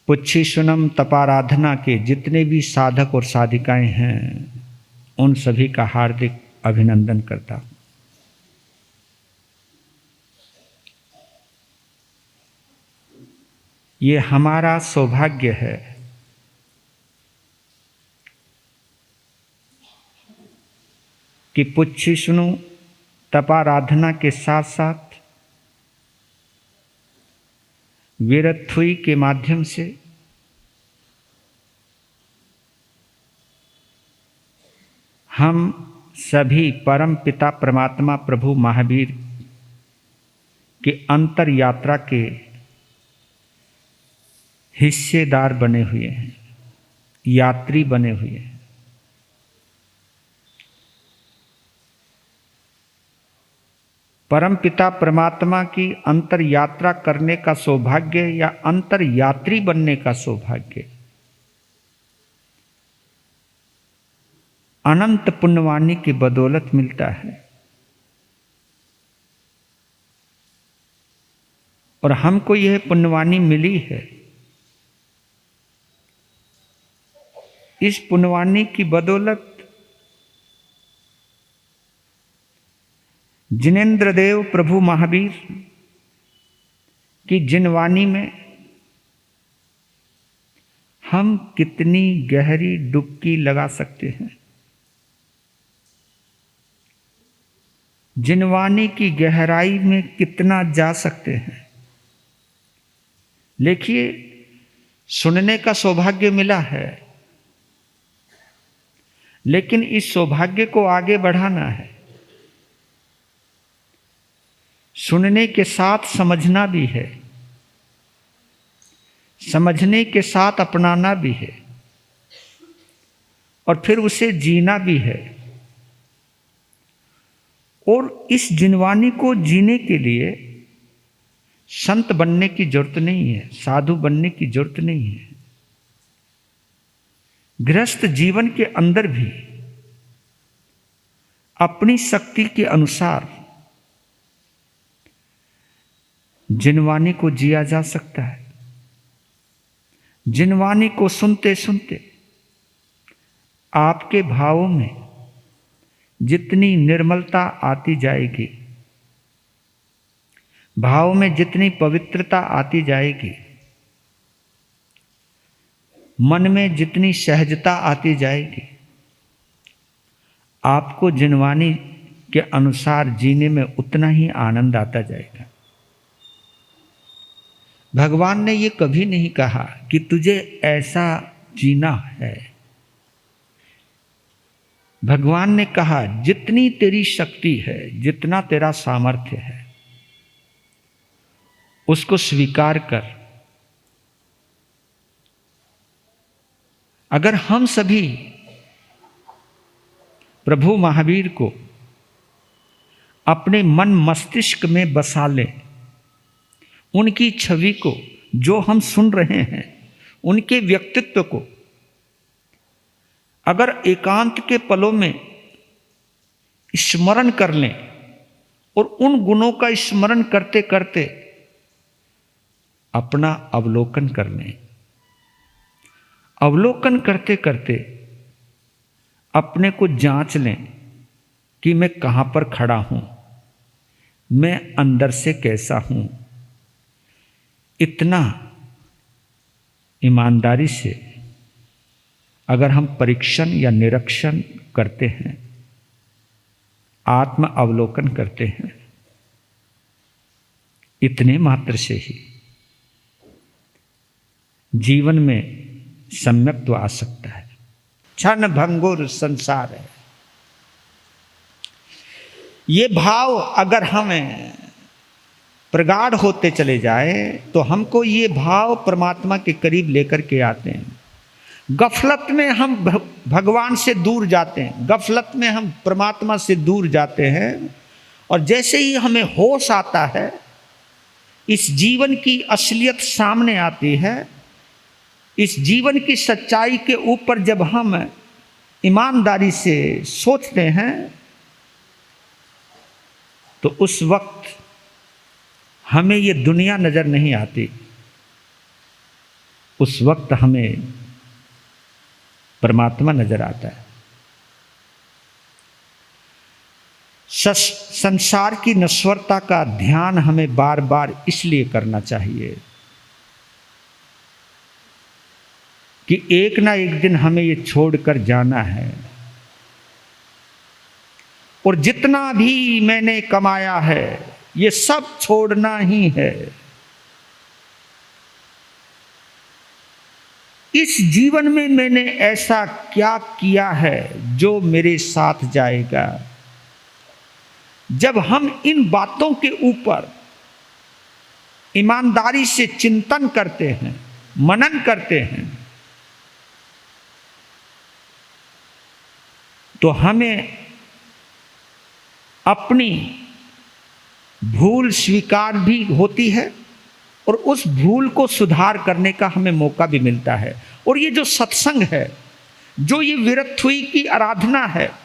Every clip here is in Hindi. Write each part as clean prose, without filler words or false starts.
पुच्छीशुनम तपाराधना के जितने भी साधक और साधिकाएं हैं, उन सभी का हार्दिक अभिनंदन करता हूं। ये हमारा सौभाग्य है कि पुच्छीशुनु तपाराधना के साथ साथ वीरथुई के माध्यम से हम सभी परम पिता परमात्मा प्रभु महावीर के अंतर यात्रा के हिस्सेदार बने हुए हैं, यात्री बने हुए हैं। परम पिता परमात्मा की अंतर यात्रा करने का सौभाग्य या अंतर यात्री बनने का सौभाग्य अनंत पुण्यवाणी की बदौलत मिलता है। और हमको यह पुण्यवाणी मिली है। इस पुण्यवाणी की बदौलत जिनेंद्र देव प्रभु महावीर की जिनवाणी में हम कितनी गहरी डुबकी लगा सकते हैं। जिनवाणी की गहराई में कितना जा सकते हैं। देखिए, सुनने का सौभाग्य मिला है, लेकिन इस सौभाग्य को आगे बढ़ाना है। सुनने के साथ समझना भी है, समझने के साथ अपनाना भी है, और फिर उसे जीना भी है। और इस जिनवाणी को जीने के लिए संत बनने की जरूरत नहीं है, साधु बनने की जरूरत नहीं है। गृहस्थ जीवन के अंदर भी अपनी शक्ति के अनुसार जिनवाणी को जिया जा सकता है। जिनवाणी को सुनते सुनते आपके भावों में जितनी निर्मलता आती जाएगी, भाव में जितनी पवित्रता आती जाएगी, मन में जितनी सहजता आती जाएगी, आपको जिनवाणी के अनुसार जीने में उतना ही आनंद आता जाएगा। भगवान ने ये कभी नहीं कहा कि तुझे ऐसा जीना है। भगवान ने कहा जितनी तेरी शक्ति है, जितना तेरा सामर्थ्य है, उसको स्वीकार कर। अगर हम सभी प्रभु महावीर को अपने मन मस्तिष्क में बसा लें, उनकी छवि को, जो हम सुन रहे हैं, उनके व्यक्तित्व को अगर एकांत के पलों में स्मरण कर लें और उन गुणों का स्मरण करते करते अपना अवलोकन कर लें, अवलोकन करते करते अपने को जांच लें कि मैं कहाँ पर खड़ा हूँ, मैं अंदर से कैसा हूँ। इतना ईमानदारी से अगर हम परीक्षण या निरीक्षण करते हैं, आत्म अवलोकन करते हैं, इतने मात्र से ही जीवन में सम्यक्त्व आ सकता है। क्षण भंगुर संसार है। ये भाव अगर हमें प्रगाढ़ होते चले जाए तो हमको ये भाव परमात्मा के करीब लेकर के आते हैं। गफलत में हम भगवान से दूर जाते हैं, गफलत में हम परमात्मा से दूर जाते हैं। और जैसे ही हमें होश आता है, इस जीवन की असलियत सामने आती है, इस जीवन की सच्चाई के ऊपर जब हम ईमानदारी से सोचते हैं, तो उस वक्त हमें ये दुनिया नजर नहीं आती, उस वक्त हमें परमात्मा नजर आता है। संसार की नश्वरता का ध्यान हमें बार बार इसलिए करना चाहिए कि एक ना एक दिन हमें ये छोड़कर जाना है, और जितना भी मैंने कमाया है ये सब छोड़ना ही है। इस जीवन में मैंने ऐसा क्या किया है जो मेरे साथ जाएगा। जब हम इन बातों के ऊपर ईमानदारी से चिंतन करते हैं, मनन करते हैं, तो हमें अपनी भूल स्वीकार भी होती है और उस भूल को सुधार करने का हमें मौका भी मिलता है। और ये जो सत्संग है, जो ये विरत्थुई की आराधना है,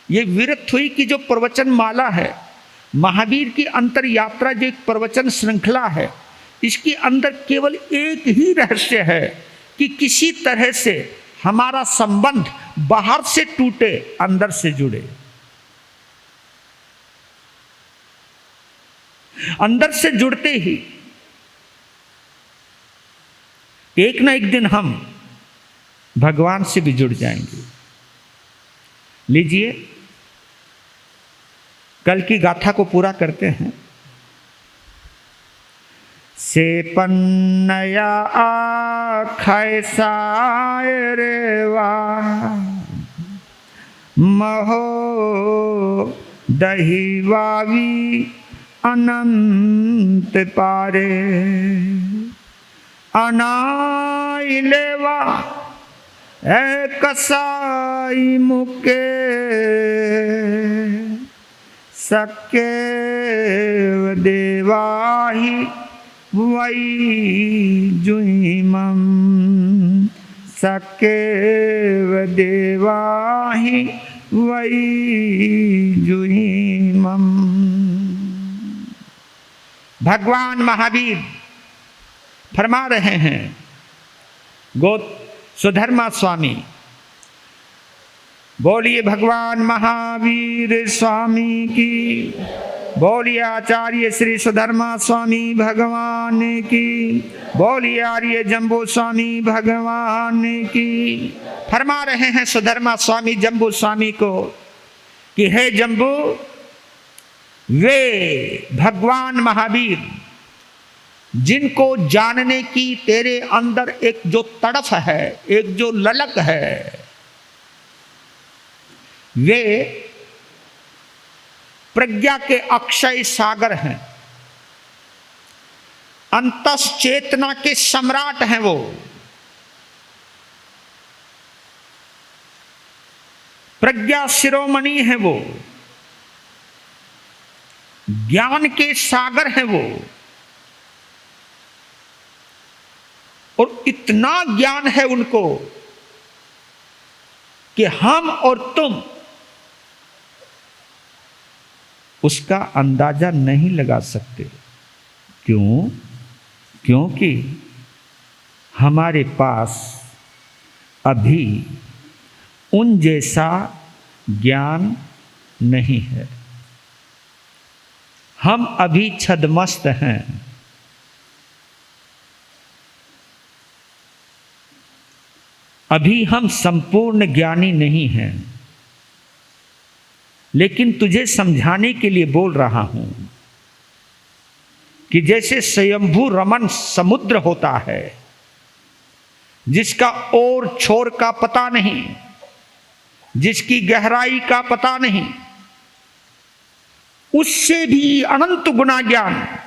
ये विरत्थुई की जो प्रवचन माला है, महावीर की अंतर यात्रा जो एक प्रवचन श्रृंखला है, इसके अंदर केवल एक ही रहस्य है कि किसी तरह से हमारा संबंध बाहर से टूटे, अंदर से जुड़े। अंदर से जुड़ते ही एक ना एक दिन हम भगवान से भी जुड़ जाएंगे। लीजिए, कल की गाथा को पूरा करते हैं। से पन्नया आखै सायरेवा महो दहीवावी अनंत पारे अनाई लेवा ए कसाई मुके सके देवाही वही जुईमम सके देवाही वही जुईमम। भगवान महावीर फरमा रहे हैं, सुधर्मा स्वामी, बोलिए भगवान महावीर स्वामी की, बोलिए आचार्य श्री सुधर्मा स्वामी भगवान की, बोलिए आर्य जम्बू स्वामी भगवान की। फरमा रहे हैं सुधर्मा स्वामी जम्बू स्वामी को कि हे जम्बू, वे भगवान महावीर जिनको जानने की तेरे अंदर एक जो तड़फ है, एक जो ललक है, वे प्रज्ञा के अक्षय सागर हैं, अंतस चेतना के सम्राट हैं। वो प्रज्ञा शिरोमणि हैं, वो ज्ञान के सागर हैं वो, और इतना ज्ञान है उनको कि हम और तुम उसका अंदाजा नहीं लगा सकते। क्यों? क्योंकि हमारे पास अभी उन जैसा ज्ञान नहीं है। हम अभी छद्मस्त हैं। अभी हम संपूर्ण ज्ञानी नहीं हैं। लेकिन तुझे समझाने के लिए बोल रहा हूं कि जैसे स्वयंभू रमन समुद्र होता है, जिसका ओर छोर का पता नहीं, जिसकी गहराई का पता नहीं, उससे भी अनंत गुना ज्ञान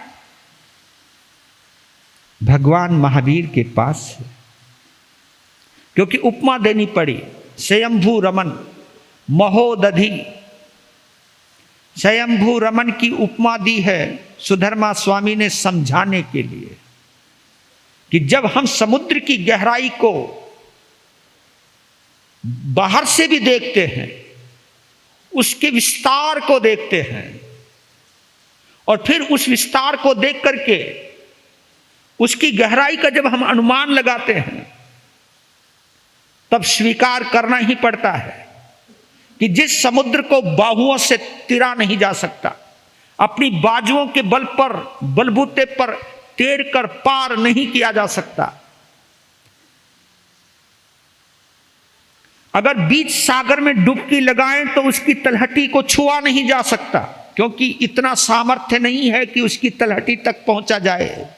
भगवान महावीर के पास है। क्योंकि उपमा देनी पड़ी, स्वयंभू रमन महोदधि, स्वयंभू रमन की उपमा दी है सुधर्मा स्वामी ने समझाने के लिए कि जब हम समुद्र की गहराई को बाहर से भी देखते हैं, उसके विस्तार को देखते हैं, और फिर उस विस्तार को देख करके उसकी गहराई का जब हम अनुमान लगाते हैं तब स्वीकार करना ही पड़ता है कि जिस समुद्र को बाहुओं से तिरा नहीं जा सकता, अपनी बाजुओं के बल पर, बलबूते पर तैर कर पार नहीं किया जा सकता, अगर बीच सागर में डुबकी लगाएं तो उसकी तलहटी को छुआ नहीं जा सकता, क्योंकि इतना सामर्थ्य नहीं है कि उसकी तलहटी तक पहुंचा जाए।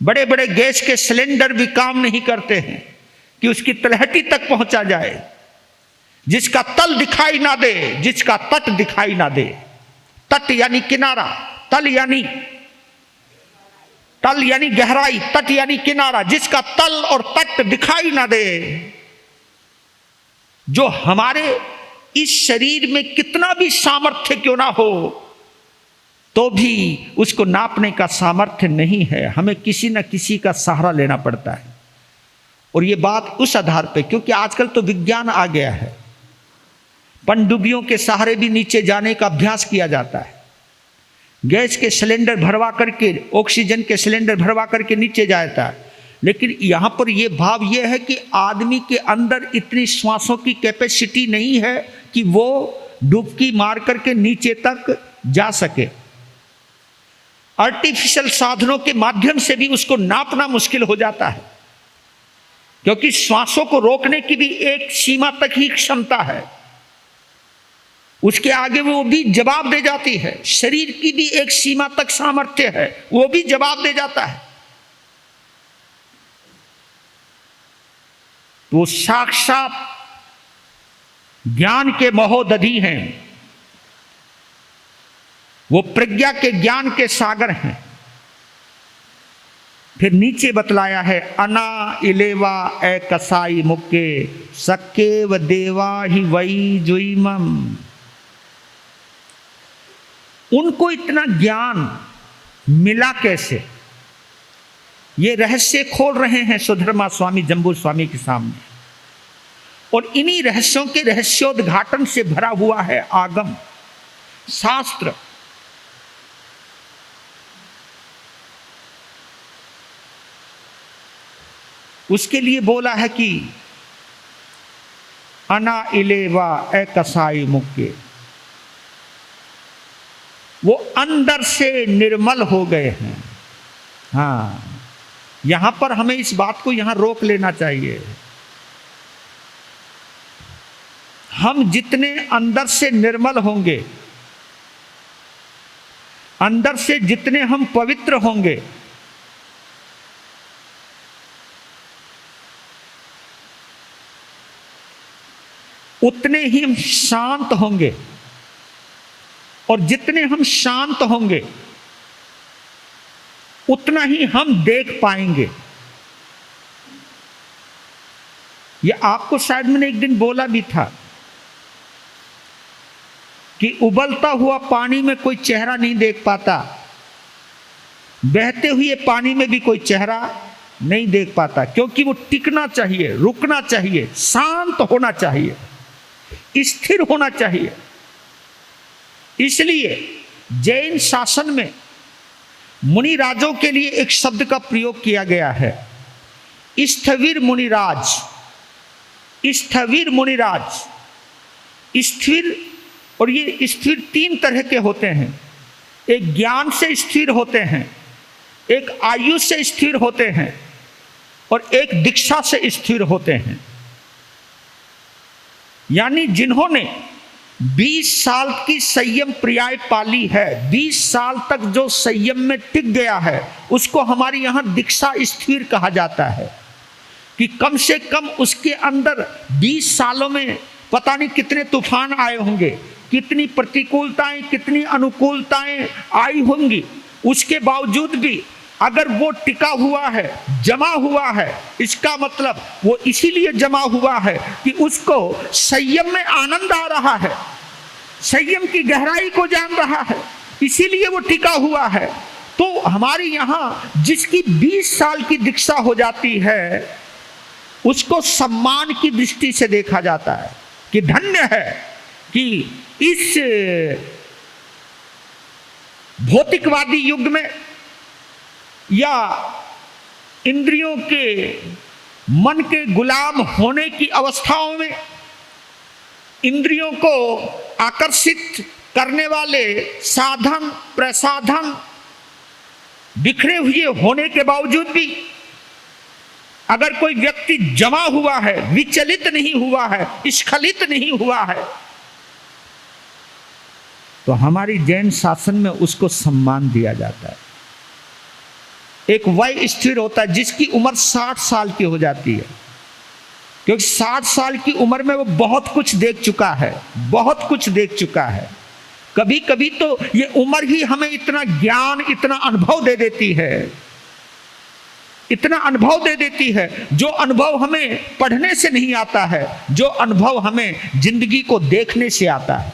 बड़े बड़े गैस के सिलेंडर भी काम नहीं करते हैं कि उसकी तलहटी तक पहुंचा जाए। जिसका तल दिखाई ना दे, जिसका तट दिखाई ना दे, तट यानी किनारा, तल यानी गहराई, तट यानी किनारा, जिसका तल और तट दिखाई ना दे, जो हमारे इस शरीर में कितना भी सामर्थ्य क्यों ना हो तो भी उसको नापने का सामर्थ्य नहीं है। हमें किसी न किसी का सहारा लेना पड़ता है। और ये बात उस आधार पे, क्योंकि आजकल तो विज्ञान आ गया है, पनडुब्बियों के सहारे भी नीचे जाने का अभ्यास किया जाता है। गैस के सिलेंडर भरवा करके, ऑक्सीजन के सिलेंडर भरवा करके नीचे जाता है। लेकिन यहां पर यह भाव यह है कि आदमी के अंदर इतनी श्वासों की कैपेसिटी नहीं है कि वो डुबकी मार करके नीचे तक जा सके। आर्टिफिशियल साधनों के माध्यम से भी उसको नापना मुश्किल हो जाता है, क्योंकि श्वासों को रोकने की भी एक सीमा तक ही क्षमता है, उसके आगे वो भी जवाब दे जाती है। शरीर की भी एक सीमा तक सामर्थ्य है, वो भी जवाब दे जाता है। वो साक्षात ज्ञान के महोदधि हैं, वो प्रज्ञा के ज्ञान के सागर हैं। फिर नीचे बतलाया है, अना इलेवा ए कसाई मुक्के सक्के व देवा ही वही जुईमम। उनको इतना ज्ञान मिला कैसे, ये रहस्य खोल रहे हैं सुधर्मा स्वामी जंबू स्वामी के सामने। और इन्हीं रहस्यों के रहस्योद्घाटन से भरा हुआ है आगम शास्त्र। उसके लिए बोला है कि अना इलेवा ए कसाई मुक्के, वो अंदर से निर्मल हो गए हैं। हाँ, यहां पर हमें इस बात को यहां रोक लेना चाहिए। हम जितने अंदर से निर्मल होंगे, अंदर से जितने हम पवित्र होंगे, उतने ही हम शांत होंगे। और जितने हम शांत होंगे उतना ही हम देख पाएंगे। ये आपको शायद मैंने एक दिन बोला भी था कि उबलता हुआ पानी में कोई चेहरा नहीं देख पाता, बहते हुए पानी में भी कोई चेहरा नहीं देख पाता, क्योंकि वो टिकना चाहिए, रुकना चाहिए, शांत होना चाहिए, स्थिर होना चाहिए। इसलिए जैन शासन में मुनि राजों के लिए एक शब्द का प्रयोग किया गया है, स्थविर मुनिराज। स्थविर मुनिराज, स्थिर। और ये स्थिर तीन तरह के होते हैं, एक ज्ञान से स्थिर होते हैं, एक आयु से स्थिर होते हैं, और एक दीक्षा से स्थिर होते हैं। यानी जिन्होंने 20 साल की संयम पर्याय पाली है, 20 साल तक जो संयम में टिक गया है, उसको हमारे यहाँ दीक्षा स्थिर कहा जाता है। कि कम से कम उसके अंदर 20 सालों में पता नहीं कितने तूफान आए होंगे, कितनी प्रतिकूलताएं, कितनी अनुकूलताएं आई होंगी, उसके बावजूद भी अगर वो टिका हुआ है, जमा हुआ है, इसका मतलब वो इसीलिए जमा हुआ है कि उसको संयम में आनंद आ रहा है, संयम की गहराई को जान रहा है, इसीलिए वो टिका हुआ है। तो हमारे यहाँ जिसकी 20 साल की दीक्षा हो जाती है, उसको सम्मान की दृष्टि से देखा जाता है कि धन्य है कि इस भौतिकवादी युग में या इंद्रियों के, मन के गुलाम होने की अवस्थाओं में, इंद्रियों को आकर्षित करने वाले साधन प्रसाधन बिखरे हुए होने के बावजूद भी अगर कोई व्यक्ति जमा हुआ है, विचलित नहीं हुआ है, स्खलित नहीं हुआ है, तो हमारी जैन शासन में उसको सम्मान दिया जाता है। एक वय स्थिर होता है जिसकी उम्र 60 साल की हो जाती है, क्योंकि 60 साल की उम्र में वो बहुत कुछ देख चुका है, बहुत कुछ देख चुका है। कभी कभी तो ये उम्र ही हमें इतना ज्ञान, इतना अनुभव दे देती है, इतना अनुभव दे देती है, जो अनुभव हमें पढ़ने से नहीं आता है, जो अनुभव हमें जिंदगी को देखने से आता है।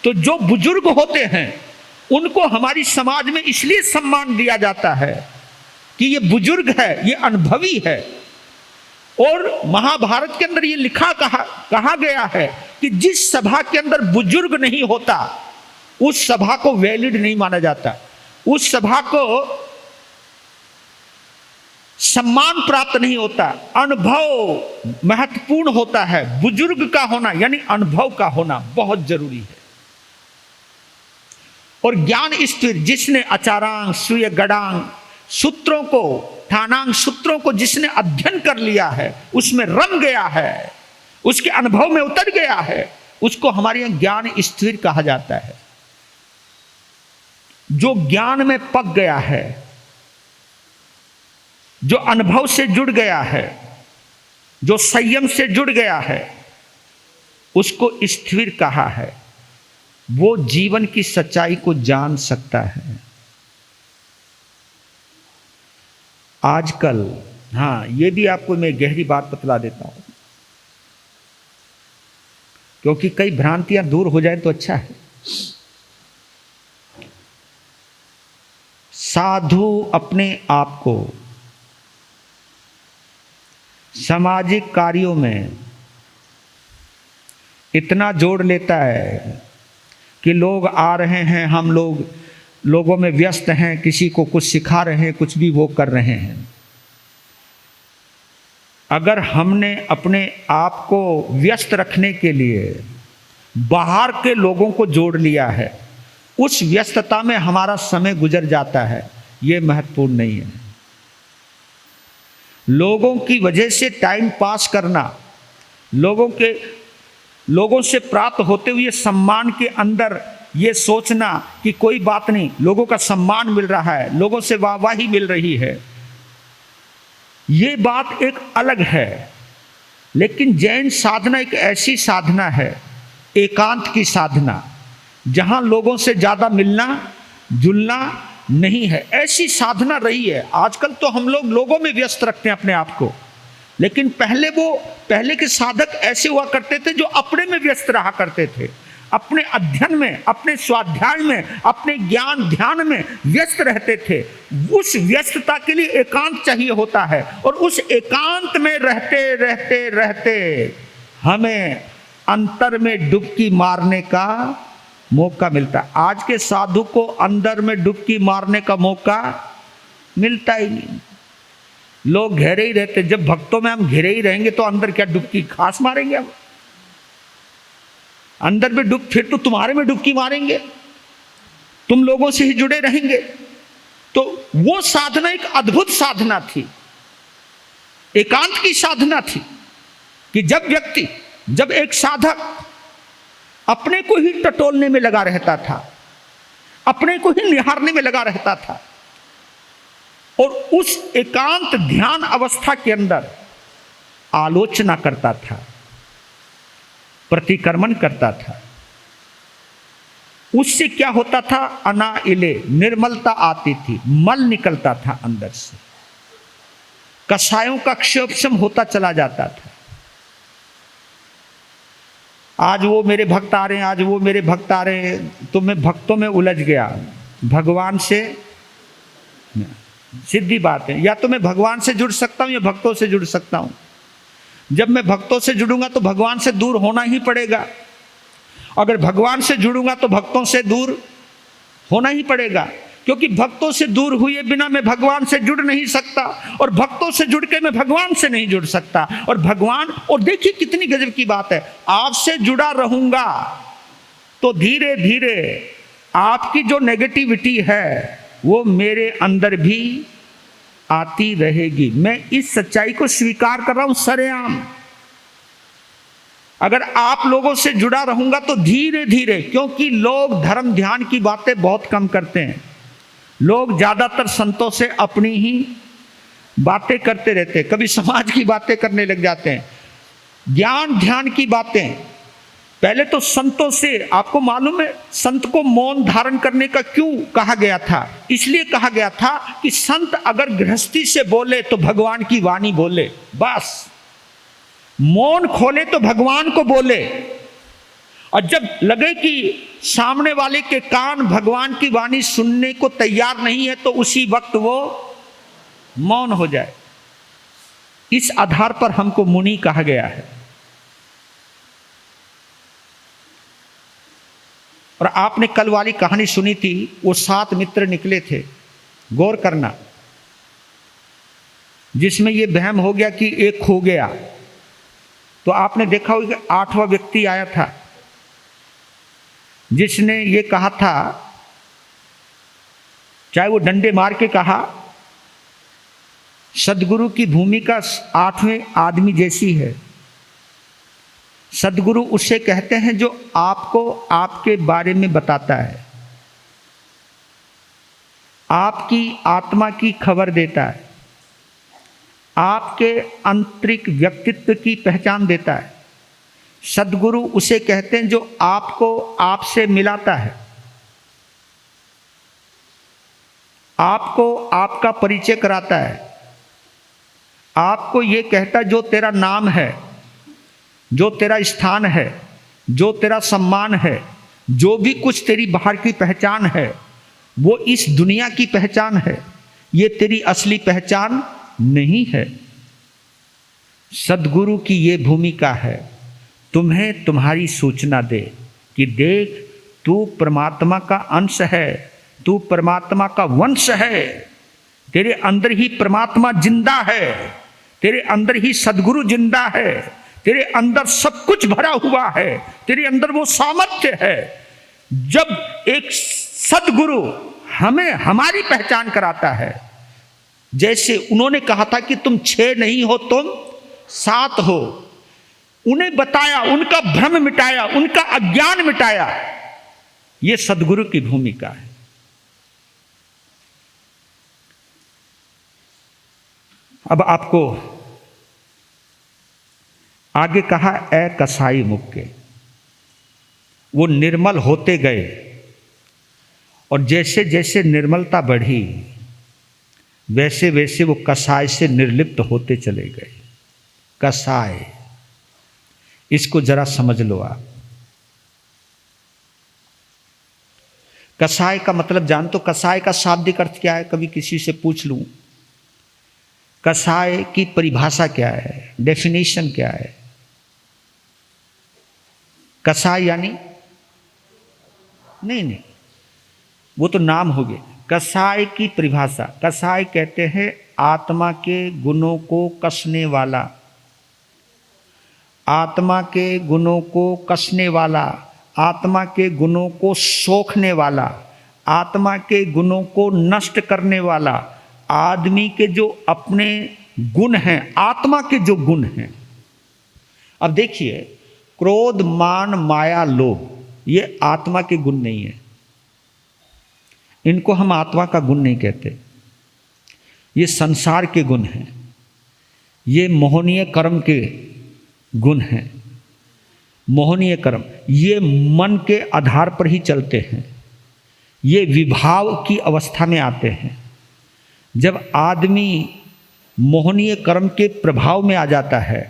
तो जो बुजुर्ग होते हैं उनको हमारी समाज में इसलिए सम्मान दिया जाता है कि ये बुजुर्ग है, ये अनुभवी है। और महाभारत के अंदर ये कहा गया है कि जिस सभा के अंदर बुजुर्ग नहीं होता उस सभा को वैलिड नहीं माना जाता, उस सभा को सम्मान प्राप्त नहीं होता। अनुभव महत्वपूर्ण होता है, बुजुर्ग का होना यानी अनुभव का होना बहुत जरूरी है। और ज्ञान स्थिर, जिसने आचारांग सूय गणांग सूत्रों को, ठाणांग सूत्रों को जिसने अध्ययन कर लिया है, उसमें रम गया है, उसके अनुभव में उतर गया है, उसको हमारे यहां ज्ञान स्थिर कहा जाता है। जो ज्ञान में पक गया है, जो अनुभव से जुड़ गया है, जो संयम से जुड़ गया है, उसको स्थिर कहा है। वो जीवन की सच्चाई को जान सकता है। आजकल, हाँ, ये भी आपको मैं गहरी बात बतला देता हूं, क्योंकि कई भ्रांतियां दूर हो जाए तो अच्छा है। साधु अपने आप को सामाजिक कार्यों में इतना जोड़ लेता है कि लोग आ रहे हैं, हम लोगों में व्यस्त हैं, किसी को कुछ सिखा रहे हैं, कुछ भी वो कर रहे हैं। अगर हमने अपने आप को व्यस्त रखने के लिए बाहर के लोगों को जोड़ लिया है, उस व्यस्तता में हमारा समय गुजर जाता है, ये महत्वपूर्ण नहीं है। लोगों की वजह से टाइम पास करना, लोगों से प्राप्त होते हुए सम्मान के अंदर ये सोचना कि कोई बात नहीं, लोगों का सम्मान मिल रहा है, लोगों से वाहवाही मिल रही है, ये बात एक अलग है। लेकिन जैन साधना एक ऐसी साधना है, एकांत की साधना, जहां लोगों से ज्यादा मिलना जुलना नहीं है, ऐसी साधना रही है। आजकल तो हम लोगों में व्यस्त रखते हैं अपने आप को, लेकिन पहले के साधक ऐसे हुआ करते थे जो अपने में व्यस्त रहा करते थे, अपने अध्ययन में, अपने स्वाध्याय में, अपने ज्ञान ध्यान में व्यस्त रहते थे। उस व्यस्तता के लिए एकांत चाहिए होता है, और उस एकांत में रहते रहते रहते हमें अंतर में डुबकी मारने का मौका मिलता है। आज के साधु को अंदर में डुबकी मारने का मौका मिलता ही नहीं। लोग घेरे ही रहते। जब भक्तों में हम घेरे ही रहेंगे तो अंदर क्या डुबकी खास मारेंगे हम? अंदर में फिर तो तुम्हारे में डुबकी मारेंगे, तुम लोगों से ही जुड़े रहेंगे। तो वो साधना एक अद्भुत साधना थी, एकांत की साधना थी, कि जब एक साधक अपने को ही टटोलने में लगा रहता था, अपने को ही निहारने में लगा रहता था, और उस एकांत ध्यान अवस्था के अंदर आलोचना करता था, प्रतिक्रमण करता था, उससे क्या होता था? अनाइले, निर्मलता आती थी, मल निकलता था अंदर से, कषायों का क्षोभशम होता चला जाता था। आज वो मेरे भक्त आ रहे हैं, आज वो मेरे भक्त आ रहे हैं, तो मैं भक्तों में उलझ गया, भगवान से सीधी बात है। या तो मैं भगवान से जुड़ सकता हूं या भक्तों से जुड़ सकता हूं। जब मैं भक्तों से जुड़ूंगा तो भगवान से दूर होना ही पड़ेगा, अगर भगवान से जुड़ूंगा तो भक्तों से दूर होना ही पड़ेगा। क्योंकि भक्तों से दूर हुए बिना मैं भगवान से जुड़ नहीं सकता, और भक्तों से जुड़ के मैं भगवान से नहीं जुड़ सकता। और भगवान, और देखिए कितनी गजब की बात है, आपसे जुड़ा रहूंगा तो धीरे धीरे आपकी जो नेगेटिविटी है वो मेरे अंदर भी आती रहेगी। मैं इस सच्चाई को स्वीकार कर रहा हूं सरेआम। अगर आप लोगों से जुड़ा रहूंगा तो धीरे धीरे, क्योंकि लोग धर्म ध्यान की बातें बहुत कम करते हैं, लोग ज्यादातर संतों से अपनी ही बातें करते रहते हैं, कभी समाज की बातें करने लग जाते हैं। ज्ञान ध्यान की बातें पहले तो संतों से, आपको मालूम है संत को मौन धारण करने का क्यों कहा गया था? इसलिए कहा गया था कि संत अगर गृहस्थी से बोले तो भगवान की वाणी बोले, बस मौन खोले तो भगवान को बोले। और जब लगे कि सामने वाले के कान भगवान की वाणी सुनने को तैयार नहीं है तो उसी वक्त वो मौन हो जाए। इस आधार पर हमको मुनि कहा गया है। और आपने कल वाली कहानी सुनी थी, वो 7 मित्र निकले थे, गौर करना, जिसमें ये वहम हो गया कि एक खो गया। तो आपने देखा होगा 8वां व्यक्ति आया था जिसने ये कहा था, चाहे वो डंडे मार के कहा, सदगुरु की भूमिका 8वें आदमी जैसी है। सदगुरु उसे कहते हैं जो आपको आपके बारे में बताता है, आपकी आत्मा की खबर देता है, आपके आंतरिक व्यक्तित्व की पहचान देता है। सदगुरु उसे कहते हैं जो आपको आपसे मिलाता है, आपको आपका परिचय कराता है, आपको ये कहता है जो तेरा नाम है, जो तेरा स्थान है, जो तेरा सम्मान है, जो भी कुछ तेरी बाहर की पहचान है वो इस दुनिया की पहचान है, ये तेरी असली पहचान नहीं है। सदगुरु की ये भूमिका है, तुम्हें तुम्हारी सूचना दे कि देख तू परमात्मा का अंश है, तू परमात्मा का वंश है, तेरे अंदर ही परमात्मा जिंदा है, तेरे अंदर ही सदगुरु जिंदा है, तेरे अंदर सब कुछ भरा हुआ है, तेरे अंदर वो सामर्थ्य है। जब एक सदगुरु हमें हमारी पहचान कराता है, जैसे उन्होंने कहा था कि तुम 6 नहीं हो तुम 7 हो, उन्हें बताया, उनका भ्रम मिटाया, उनका अज्ञान मिटाया, ये सदगुरु की भूमिका है। अब आपको आगे कहा, ए कसाई मुक्के, वो निर्मल होते गए और जैसे जैसे निर्मलता बढ़ी वैसे वैसे वो कसाय से निर्लिप्त होते चले गए। कसाय, इसको जरा समझ लो आप। कसाय का मतलब जान तो, कसाय का शाब्दिक अर्थ क्या है? कभी किसी से पूछ लूं कसाय की परिभाषा क्या है, डेफिनेशन क्या है? कसाय यानी नहीं, वो तो नाम हो गए। कसाय की परिभाषा, कसाय कहते हैं आत्मा के गुणों को कसने वाला, आत्मा के गुणों को कसने वाला, आत्मा के गुणों को सोखने वाला, आत्मा के गुणों को नष्ट करने वाला। आदमी के जो अपने गुण हैं, आत्मा के जो गुण हैं, अब देखिए, क्रोध मान माया लोभ, ये आत्मा के गुण नहीं है, इनको हम आत्मा का गुण नहीं कहते, ये संसार के गुण हैं, ये मोहनीय कर्म के गुण हैं। मोहनीय कर्म ये मन के आधार पर ही चलते हैं, ये विभाव की अवस्था में आते हैं। जब आदमी मोहनीय कर्म के प्रभाव में आ जाता है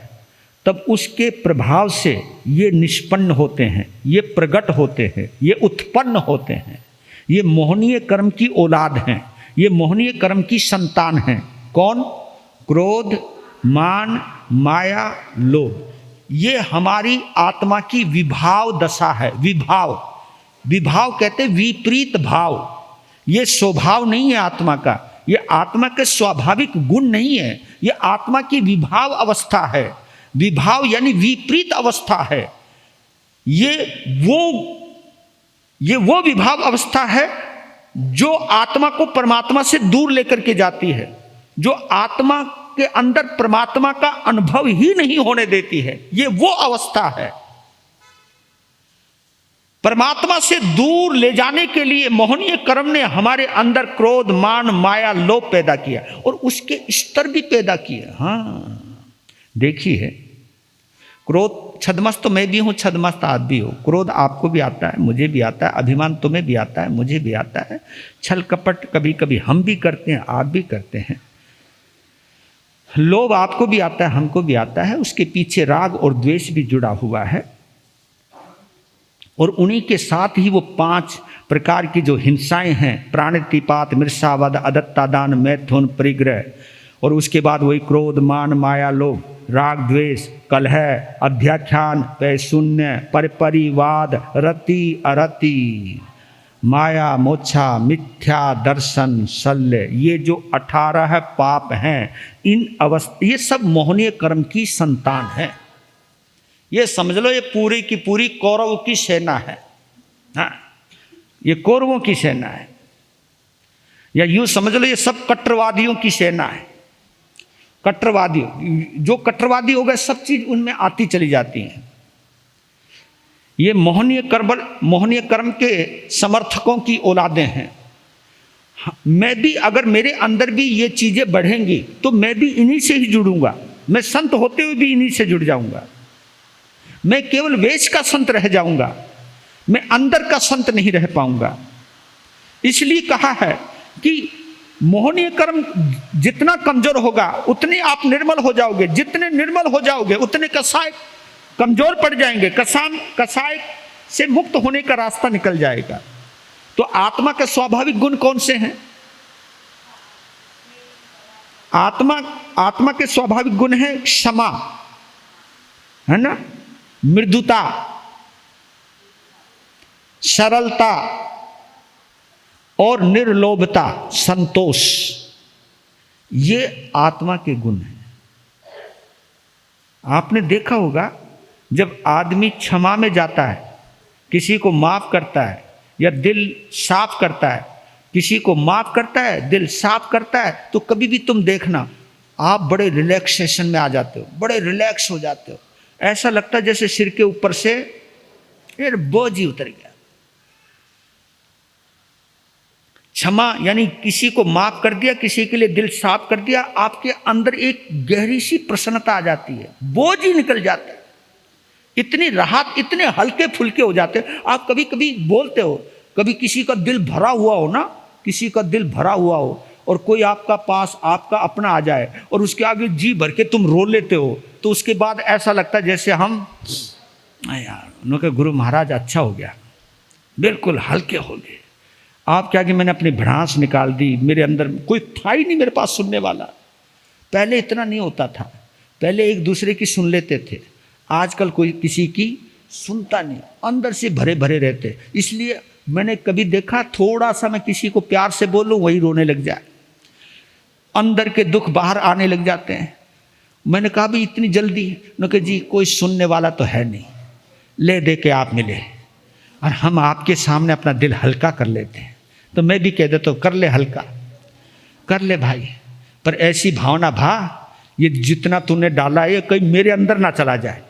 तब उसके प्रभाव से ये निष्पन्न होते हैं, ये प्रकट होते हैं, ये उत्पन्न होते हैं। ये मोहनीय कर्म की औलाद हैं, ये मोहनीय कर्म की संतान हैं। कौन? क्रोध, मान, माया, लोभ। ये हमारी आत्मा की विभाव दशा है। विभाव, विभाव कहते विपरीत भाव, ये स्वभाव नहीं है आत्मा का, ये आत्मा के स्वाभाविक गुण नहीं है, ये आत्मा की विभाव अवस्था है। विभाव यानी विपरीत अवस्था है। ये वो विभाव अवस्था है जो आत्मा को परमात्मा से दूर लेकर के जाती है, जो आत्मा के अंदर परमात्मा का अनुभव ही नहीं होने देती है। ये वो अवस्था है। परमात्मा से दूर ले जाने के लिए मोहनीय कर्म ने हमारे अंदर क्रोध, मान, माया, लोभ पैदा किया और उसके स्तर भी पैदा किए। हाँ देखिए, क्रोध, छद्मस्त तो मैं भी हूं, छद्मस्त आप भी हो। क्रोध आपको भी आता है, मुझे भी आता है। अभिमान तुम्हें भी आता है, मुझे भी आता है। छल कपट कभी कभी हम भी करते हैं, आप भी करते हैं। लोभ आपको भी आता है, हमको भी आता है। उसके पीछे राग और द्वेष भी जुड़ा हुआ है और उन्हीं के साथ ही वो 5 प्रकार की जो हिंसाएं हैं, प्राणतिपात, मृषावध, अदत्ता दान, मैथुन, परिग्रह, और उसके बाद वही क्रोध, मान, माया, लोभ, राग, द्वेष, कलह, अध्याख्यान, पैशून्य, परपरिवाद, रति, अरति, माया, मोक्षा, मिथ्या दर्शन, शल्य, ये जो 18 पाप हैं, इन अवस्था, ये सब मोहनीय कर्म की संतान है। ये समझ लो, ये पूरी की पूरी कौरव की सेना है। हाँ, ये कौरवों की सेना है, या यूं समझ लो ये सब कट्टरवादियों की सेना है। कट्टरवादी, जो कट्टरवादी हो गए, सब चीज उनमें आती चली जाती हैं। ये मोहनीय कर्म के समर्थकों की औलादें हैं। मैं भी, अगर मेरे अंदर भी ये चीजें बढ़ेंगी तो मैं भी इन्हीं से ही जुड़ूंगा। मैं संत होते हुए भी इन्हीं से जुड़ जाऊंगा। मैं केवल वेश का संत रह जाऊंगा, मैं अंदर का संत नहीं रह पाऊंगा। इसलिए कहा है कि मोहनीय कर्म जितना कमजोर होगा उतने आप निर्मल हो जाओगे। जितने निर्मल हो जाओगे उतने कसाय कमजोर पड़ जाएंगे। कसाय से मुक्त होने का रास्ता निकल जाएगा। तो आत्मा के स्वाभाविक गुण कौन से हैं? आत्मा के स्वाभाविक गुण है क्षमा, है ना, मृदुता, सरलता और निर्लोभता, संतोष। ये आत्मा के गुण हैं। आपने देखा होगा, जब आदमी क्षमा में जाता है, किसी को माफ करता है या दिल साफ करता है, किसी को माफ करता है, दिल साफ करता है, तो कभी भी तुम देखना आप बड़े रिलैक्सेशन में आ जाते हो, बड़े रिलैक्स हो जाते हो। ऐसा लगता है जैसे सिर के ऊपर से यार बोझ ही उतर गया। क्षमा यानी किसी को माफ कर दिया, किसी के लिए दिल साफ कर दिया, आपके अंदर एक गहरी सी प्रसन्नता आ जाती है, बोझ ही निकल जाता है। इतनी राहत, इतने हल्के फुल्के हो जाते हैं। आप कभी कभी बोलते हो, कभी किसी का दिल भरा हुआ हो ना, किसी का दिल भरा हुआ हो और कोई आपका पास, आपका अपना आ जाए और उसके आगे जी भर के तुम रो लेते हो, तो उसके बाद ऐसा लगता है जैसे हम यार, उन्होंने कहा गुरु महाराज अच्छा हो गया, बिल्कुल हल्के हो गए। आप क्या कि मैंने अपनी भड़ास निकाल दी, मेरे अंदर कोई था ही नहीं मेरे पास सुनने वाला। पहले इतना नहीं होता था, पहले एक दूसरे की सुन लेते थे, आजकल कोई किसी की सुनता नहीं, अंदर से भरे भरे रहते। इसलिए मैंने कभी देखा, थोड़ा सा मैं किसी को प्यार से बोलूं वही रोने लग जाए, अंदर के दुख बाहर आने लग जाते हैं। मैंने कहा भी इतनी जल्दी? उन्होंने कहा जी कोई सुनने वाला तो है नहीं, ले दे के आप मिले और हम आपके सामने अपना दिल हल्का कर लेते हैं। तो मैं भी कह देता हूँ कर ले हल्का, कर ले भाई, पर ऐसी भावना भा, ये जितना तूने डाला है कहीं मेरे अंदर ना चला जाए,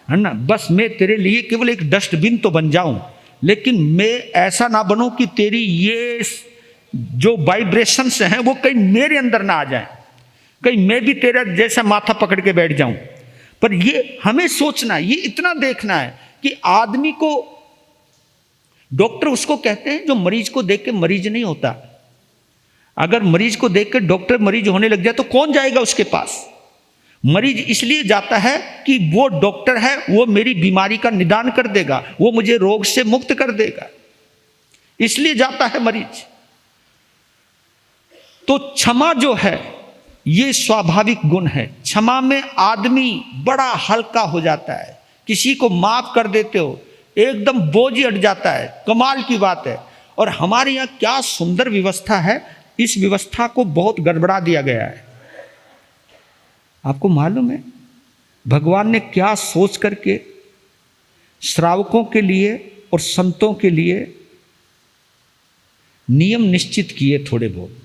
है ना। बस मैं तेरे लिए केवल एक डस्टबिन तो बन जाऊं, लेकिन मैं ऐसा ना बनूं कि तेरी ये जो वाइब्रेशंस हैं वो कहीं मेरे अंदर ना आ जाए, कहीं मैं भी तेरा जैसा माथा पकड़ के बैठ जाऊं। पर ये हमें सोचना, ये इतना देखना है कि आदमी को, डॉक्टर उसको कहते हैं जो मरीज को देख के मरीज नहीं होता। अगर मरीज को देख के डॉक्टर मरीज होने लग जाए तो कौन जाएगा उसके पास? मरीज इसलिए जाता है कि वो डॉक्टर है, वो मेरी बीमारी का निदान कर देगा, वो मुझे रोग से मुक्त कर देगा, इसलिए जाता है मरीज। तो क्षमा जो है ये स्वाभाविक गुण है। क्षमा में आदमी बड़ा हल्का हो जाता है। किसी को माफ कर देते हो एकदम बोझ ही हट जाता है, कमाल की बात है। और हमारे यहाँ क्या सुंदर व्यवस्था है, इस व्यवस्था को बहुत गड़बड़ा दिया गया है। आपको मालूम है भगवान ने क्या सोच करके श्रावकों के लिए और संतों के लिए नियम निश्चित किए थोड़े बहुत,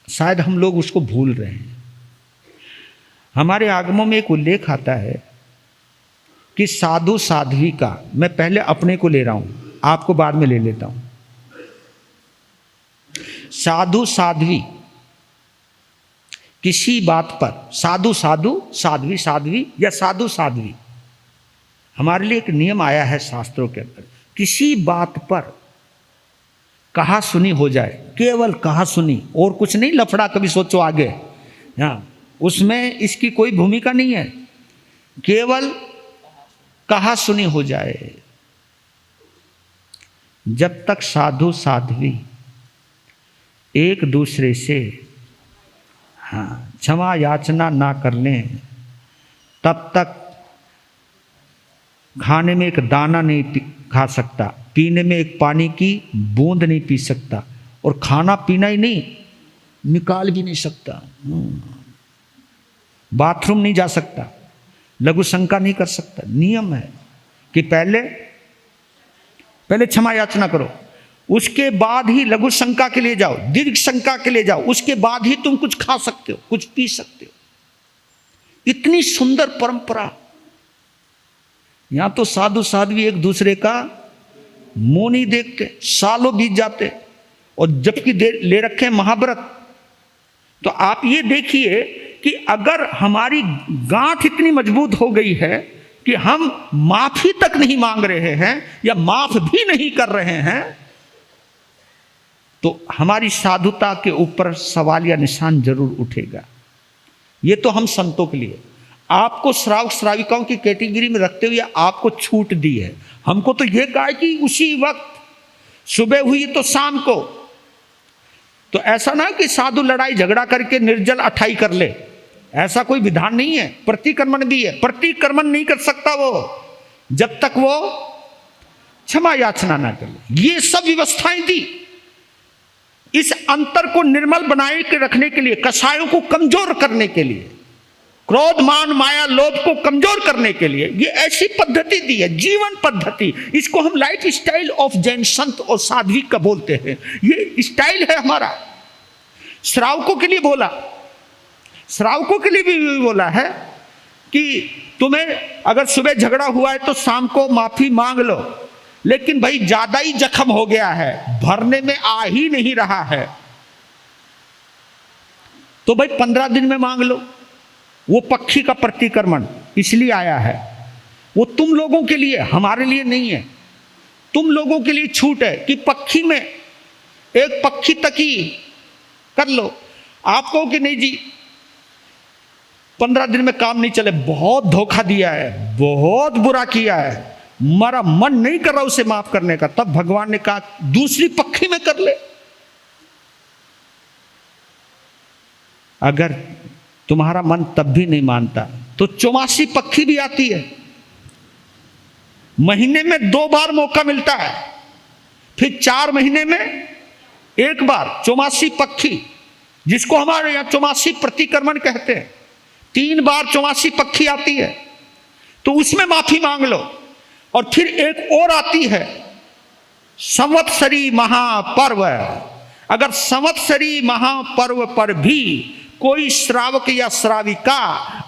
शायद हम लोग उसको भूल रहे हैं। हमारे आगमों में एक उल्लेख आता है कि साधु साध्वी का, मैं पहले अपने को ले रहा हूं, आपको बाद में ले लेता हूं। साधु साध्वी किसी बात पर, साधु साधु, साध्वी साध्वी या साधु साध्वी, हमारे लिए एक नियम आया है शास्त्रों के अंदर। किसी बात पर कहा सुनी हो जाए, केवल कहा सुनी और कुछ नहीं, लफड़ा कभी सोचो आगे, हाँ उसमें इसकी कोई भूमिका नहीं है, केवल कहा सुनी हो जाए। जब तक साधु साध्वी एक दूसरे से हाँ क्षमा याचना ना कर लें, तब तक खाने में एक दाना नहीं खा सकता, पीने में एक पानी की बूंद नहीं पी सकता, और खाना पीना ही नहीं निकाल भी नहीं सकता, बाथरूम नहीं जा सकता, लघु शंका नहीं कर सकता। नियम है कि पहले क्षमा याचना करो, उसके बाद ही लघु शंका के लिए जाओ, दीर्घ शंका के लिए जाओ, उसके बाद ही तुम कुछ खा सकते हो, कुछ पी सकते हो। इतनी सुंदर परंपरा। यहां तो साधु साध्वी एक दूसरे का मुंह नहीं देखते, सालों बीत जाते, और जबकि ले रखे महाव्रत। तो आप ये देखिए कि अगर हमारी गांठ इतनी मजबूत हो गई है कि हम माफी तक नहीं मांग रहे हैं या माफ भी नहीं कर रहे हैं, तो हमारी साधुता के ऊपर सवाल या निशान जरूर उठेगा। ये तो हम संतों के लिए, आपको श्रावक श्राविकाओं की कैटेगरी में रखते हुए आपको छूट दी है। हमको तो ये कहा कि उसी वक्त सुबह हुई तो शाम को, तो ऐसा ना कि साधु लड़ाई झगड़ा करके निर्जल अठाई कर ले, ऐसा कोई विधान नहीं है। प्रतिक्रमण भी है, प्रतिक्रमण नहीं कर सकता वो जब तक वो क्षमा याचना ना कर ले। ये सब व्यवस्थाएं दी इस अंतर को निर्मल बनाए के रखने के लिए, कषायों को कमजोर करने के लिए, क्रोध मान माया लोभ को कमजोर करने के लिए ये ऐसी पद्धति दी है, जीवन पद्धति। इसको हम लाइफ स्टाइल ऑफ जैन संत और साध्वी का बोलते हैं। ये स्टाइल है हमारा। श्रावकों के लिए बोला, श्रावकों के लिए भी बोला है कि तुम्हें अगर सुबह झगड़ा हुआ है तो शाम को माफी मांग लो, लेकिन भाई ज्यादा ही जख्म हो गया है, भरने में आ ही नहीं रहा है, तो भाई 15 दिन में मांग लो। वो पक्षी का प्रतिक्रमण इसलिए आया है, वो तुम लोगों के लिए, हमारे लिए नहीं है। तुम लोगों के लिए छूट है कि पक्षी में एक पक्षी तक ही कर लो। आप कहो कि नहीं जी 15 दिन में काम नहीं चले, बहुत धोखा दिया है, बहुत बुरा किया है, हमारा मन नहीं कर रहा उसे माफ करने का, तब भगवान ने कहा दूसरी पक्षी में कर ले। अगर तुम्हारा मन तब भी नहीं मानता तो 84 पक्षी भी आती है, महीने में 2 बार मौका मिलता है, फिर 4 महीने में एक बार 84 पक्षी, जिसको हमारे यहां 84 प्रतिक्रमण कहते हैं, 3 बार 84 पक्षी आती है, तो उसमें माफी मांग लो। और फिर एक और आती है संवत्सरी महापर्व। अगर संवत्सरी महापर्व पर भी कोई श्रावक या श्राविका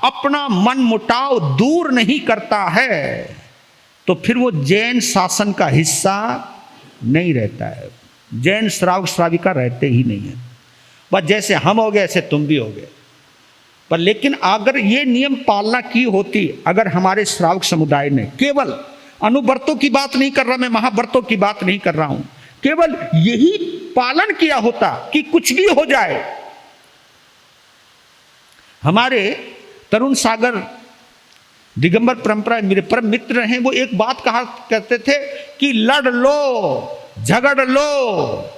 अपना मन मुटाव दूर नहीं करता है तो फिर वो जैन शासन का हिस्सा नहीं रहता है। जैन श्रावक श्राविका रहते ही नहीं है, बस जैसे हम हो गए ऐसे तुम भी हो गए। पर लेकिन अगर ये नियम पालना की होती, अगर हमारे श्रावक समुदाय ने, केवल अनुव्रतों की बात नहीं कर रहा मैं, महाव्रतों की बात नहीं कर रहा हूं, केवल यही पालन किया होता कि कुछ भी हो जाए। हमारे तरुण सागर दिगंबर परंपरा मेरे परम मित्र हैं, वो एक बात कहा करते थे कि लड़ लो, झगड़ लो,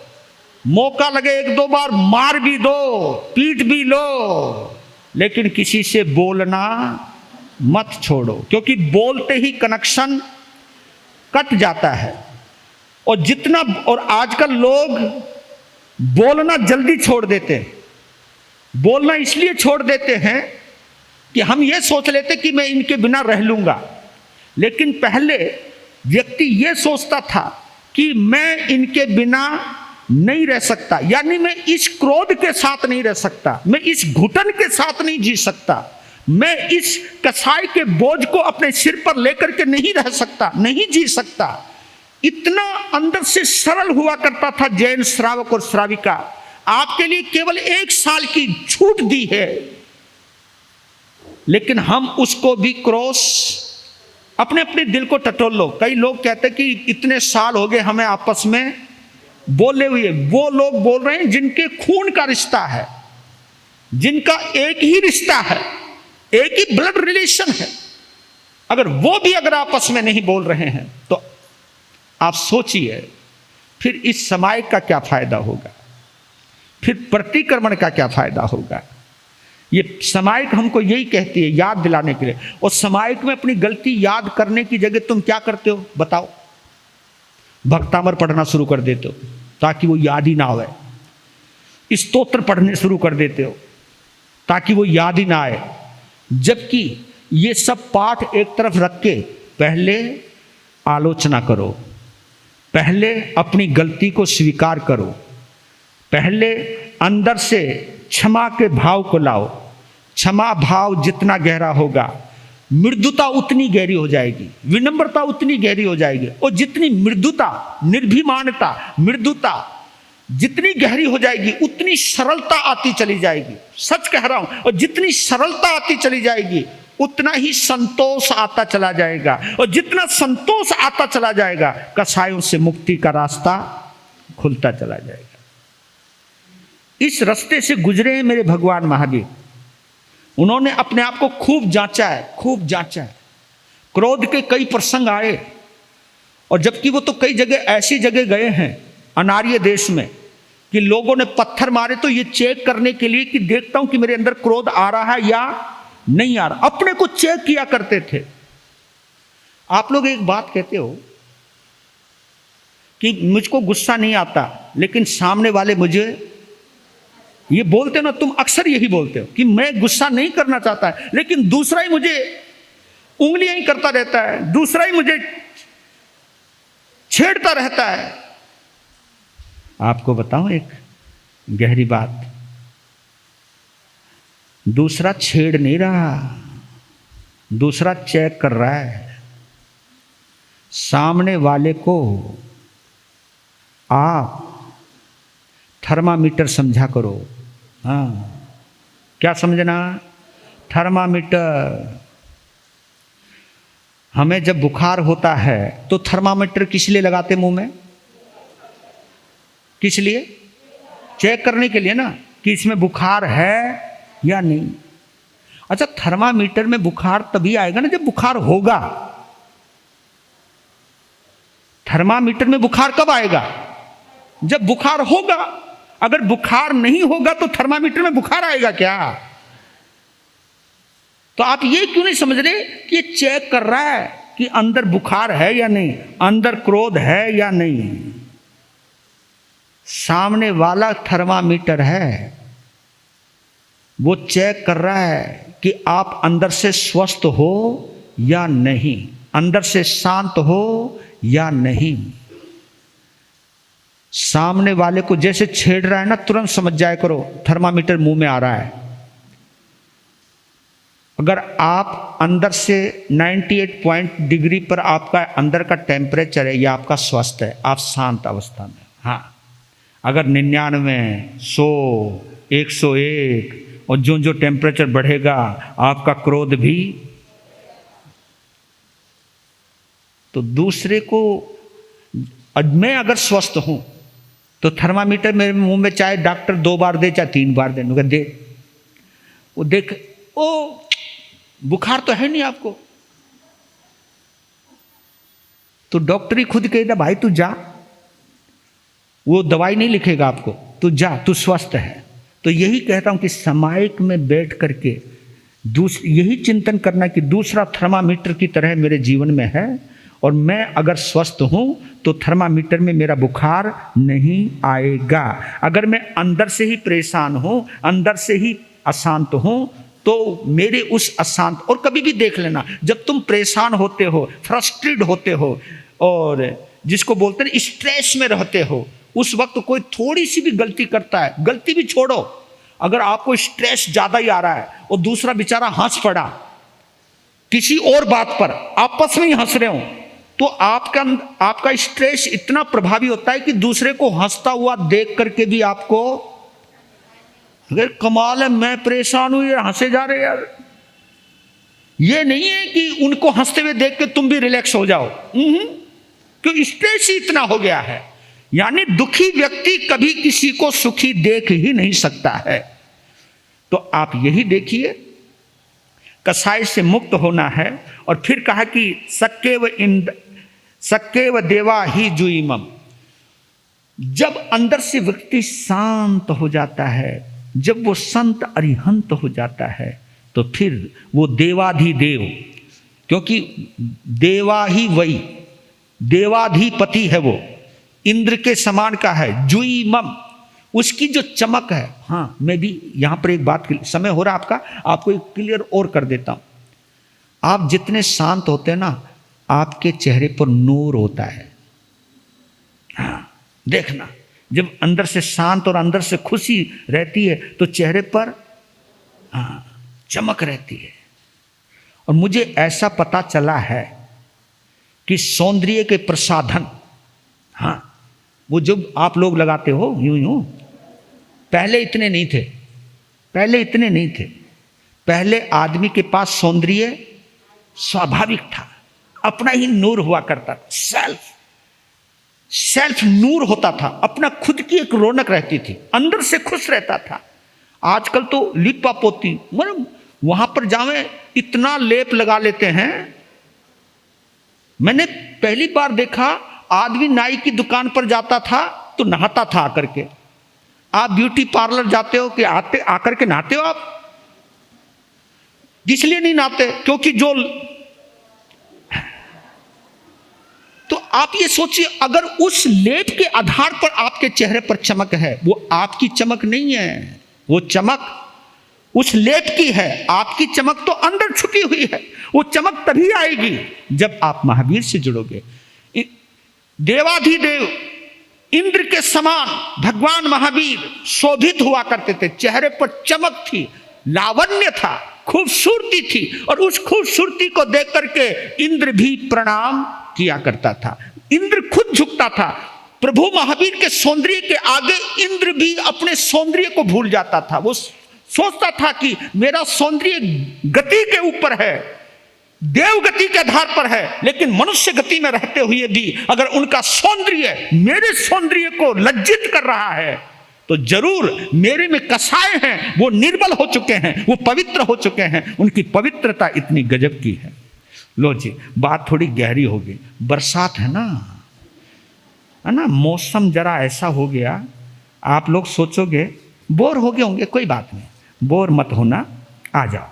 मौका लगे 1-2 बार मार भी दो, पीट भी लो, लेकिन किसी से बोलना मत छोड़ो, क्योंकि बोलते ही कनेक्शन कट जाता है। और जितना, और आजकल लोग बोलना जल्दी छोड़ देते हैं। बोलना इसलिए छोड़ देते हैं कि हम ये सोच लेते कि मैं इनके बिना रह लूंगा, लेकिन पहले व्यक्ति ये सोचता था कि मैं इनके बिना नहीं रह सकता, यानी मैं इस क्रोध के साथ नहीं रह सकता, मैं इस घुटन के साथ नहीं जी सकता, मैं इस कसाई के बोझ को अपने सिर पर लेकर के नहीं रह सकता, नहीं जी सकता। इतना अंदर से सरल हुआ करता था जैन श्रावक और श्राविका। आपके लिए केवल 1 साल की छूट दी है, लेकिन हम उसको भी क्रॉस, अपने अपने दिल को टटोल लो। कई लोग कहते हैं कि इतने साल हो गए हमें आपस में बोले हुए। वो लोग बोल रहे हैं जिनके खून का रिश्ता है, जिनका एक ही रिश्ता है, एक ही ब्लड रिलेशन है। अगर वो भी अगर आपस में नहीं बोल रहे हैं तो आप सोचिए फिर इस समाज का क्या फायदा होगा, फिर प्रतिक्रमण का क्या फायदा होगा। ये समाज हमको यही कहती है, याद दिलाने के लिए। और समाज में अपनी गलती याद करने की जगह तुम क्या करते हो बताओ? भक्तामर पढ़ना शुरू कर देते हो ताकि वो याद ही ना आए, स्तोत्र पढ़ने शुरू कर देते हो ताकि वो याद ही ना आए। जबकि ये सब पाठ एक तरफ रख के पहले आलोचना करो, पहले अपनी गलती को स्वीकार करो, पहले अंदर से क्षमा के भाव को लाओ। क्षमा भाव जितना गहरा होगा, मृदुता उतनी गहरी हो जाएगी, विनम्रता उतनी गहरी हो जाएगी। और जितनी मृदुता, निर्भिमानता, मृदुता जितनी गहरी हो जाएगी उतनी सरलता आती चली जाएगी। सच कह रहा हूं। और जितनी सरलता आती चली जाएगी उतना ही संतोष आता चला जाएगा। और जितना संतोष आता चला जाएगा, कसायों से मुक्ति का रास्ता खुलता चला जाएगा। इस रास्ते से गुजरे हैं मेरे भगवान महावीर। उन्होंने अपने आप को खूब जांचा है, खूब जांचा है। क्रोध के कई प्रसंग आए, और जबकि वो तो कई जगह ऐसी जगह गए हैं अनार्य देश में कि लोगों ने पत्थर मारे तो ये चेक करने के लिए कि देखता हूं कि मेरे अंदर क्रोध आ रहा है या नहीं आ रहा, अपने को चेक किया करते थे। आप लोग एक बात कहते हो कि मुझको गुस्सा नहीं आता, लेकिन सामने वाले मुझे ये बोलते हो ना, तुम अक्सर यही बोलते हो कि मैं गुस्सा नहीं करना चाहता है, लेकिन दूसरा ही मुझे उंगलियां ही करता रहता है, दूसरा ही मुझे छेड़ता रहता है। आपको बताऊं एक गहरी बात, दूसरा छेड़ नहीं रहा, दूसरा चेक कर रहा है। सामने वाले को आप थर्मामीटर समझा करो। हाँ, क्या समझना? थर्मामीटर। हमें जब बुखार होता है तो थर्मामीटर किस लिए लगाते मुंह में? किस लिए? चेक करने के लिए ना, कि इसमें बुखार है या नहीं। अच्छा, थर्मामीटर में बुखार तभी आएगा ना जब बुखार होगा। थर्मामीटर में बुखार कब आएगा? जब बुखार होगा। अगर बुखार नहीं होगा तो थर्मामीटर में बुखार आएगा क्या? तो आप ये क्यों नहीं समझ रहे कि ये चेक कर रहा है कि अंदर बुखार है या नहीं, अंदर क्रोध है या नहीं। सामने वाला थर्मामीटर है, वो चेक कर रहा है कि आप अंदर से स्वस्थ हो या नहीं, अंदर से शांत हो या नहीं। सामने वाले को जैसे छेड़ रहा है ना, तुरंत समझ जाया करो थर्मामीटर मुंह में आ रहा है। अगर आप अंदर से 98 डिग्री पर आपका अंदर का टेम्परेचर है, या आपका स्वस्थ है, आप शांत अवस्था में। हाँ, अगर 99, 100, 101 और जो टेम्परेचर बढ़ेगा आपका क्रोध भी, तो दूसरे को, मैं अगर स्वस्थ हूं तो थर्मामीटर मेरे मुंह में चाहे डॉक्टर 2 बार दे चाहे 3 बार दे, वो देख, ओ बुखार तो है नहीं आपको, तो डॉक्टर ही खुद कहेगा भाई तू जा, वो दवाई नहीं लिखेगा आपको, तू जा, तू स्वस्थ है। तो यही कहता हूं कि सामायिक में बैठ करके यही चिंतन करना कि दूसरा थर्मामीटर की तरह मेरे जीवन में है और मैं अगर स्वस्थ हूँ तो थर्मामीटर में मेरा बुखार नहीं आएगा। अगर मैं अंदर से ही परेशान हूँ, अंदर से ही अशांत हूँ, तो मेरे उस अशांत, और कभी भी देख लेना जब तुम परेशान होते हो, फ्रस्ट्रेट होते हो और जिसको बोलते हैं स्ट्रेस में रहते हो, उस वक्त कोई थोड़ी सी भी गलती करता है, गलती भी छोड़ो, अगर आपको स्ट्रेस ज्यादा ही आ रहा है और दूसरा बेचारा हंस पड़ा किसी और बात पर, आपस में ही हंस रहे हो, तो आपका स्ट्रेस इतना प्रभावी होता है कि दूसरे को हंसता हुआ देख करके भी आपको, अगर कमाल है, मैं परेशान हूं, ये हंसे जा रहे यार। ये नहीं है कि उनको हंसते हुए देख के तुम भी रिलैक्स हो जाओ, क्योंकि स्ट्रेस ही इतना हो गया है। यानी दुखी व्यक्ति कभी किसी को सुखी देख ही नहीं सकता है। तो आप यही देखिए, कसाई से मुक्त होना है। और फिर कहा कि सक्केव देवा ही जुईमम। जब अंदर से व्यक्ति शांत हो जाता है, जब वो संत अरिहंत हो जाता है, तो फिर वो देवाधिदेव, क्योंकि देवा ही वही देवाधिपति है, वो इंद्र के समान का है। जुईमम, उसकी जो चमक है। हाँ, मैं भी यहां पर एक बात, समय हो रहा आपका, आपको एक क्लियर और कर देता हूं। आप जितने शांत होते हैं ना, आपके चेहरे पर नूर होता है। हाँ, देखना, जब अंदर से शांत और अंदर से खुशी रहती है तो चेहरे पर चमक रहती है। और मुझे ऐसा पता चला है कि सौंदर्य के प्रसाधन, हाँ, वो जो आप लोग लगाते हो यूं यूं, पहले इतने नहीं थे, पहले इतने नहीं थे। पहले आदमी के पास सौंदर्य स्वाभाविक था, अपना ही नूर हुआ करता था, सेल्फ नूर होता था, अपना खुद की एक रौनक रहती थी, अंदर से खुश रहता था। आजकल तो लिपा पोती, मतलब वहां पर जावे इतना लेप लगा लेते हैं। मैंने पहली बार देखा, आदमी नाई की दुकान पर जाता था तो नहाता था आकर के। आप ब्यूटी पार्लर जाते हो कि आकर के नहाते हो? आप इसलिए नहीं नहाते क्योंकि जो, तो आप ये सोचिए, अगर उस लेप के आधार पर आपके चेहरे पर चमक है, वो आपकी चमक नहीं है, वो चमक उस लेप की है। आपकी चमक तो अंदर छुपी हुई है। वो चमक तभी आएगी जब आप महावीर से जुड़ोगे। देवाधिदेव इंद्र के समान भगवान महावीर शोभित हुआ करते थे, चेहरे पर चमक थी, लावण्य था, खूबसूरती थी, और उस खूबसूरती को देख करके इंद्र भी प्रणाम किया करता था, इंद्र खुद झुकता था। प्रभु महावीर के सौंदर्य के आगे इंद्र भी अपने सौंदर्य को भूल जाता था। वो सोचता था कि मेरा सौंदर्य गति के ऊपर है, देव गति के आधार पर है, लेकिन मनुष्य गति में रहते हुए भी अगर उनका सौंदर्य मेरे सौंदर्य को लज्जित कर रहा है, तो जरूर मेरे में कसाय हैं, वो निर्बल हो चुके हैं, वो पवित्र हो चुके हैं, उनकी पवित्रता इतनी गजब की है। लो जी, बात थोड़ी गहरी होगी। बरसात है ना, मौसम जरा ऐसा हो गया, आप लोग सोचोगे बोर हो गए होंगे, कोई बात नहीं, बोर मत होना, आ जाओ।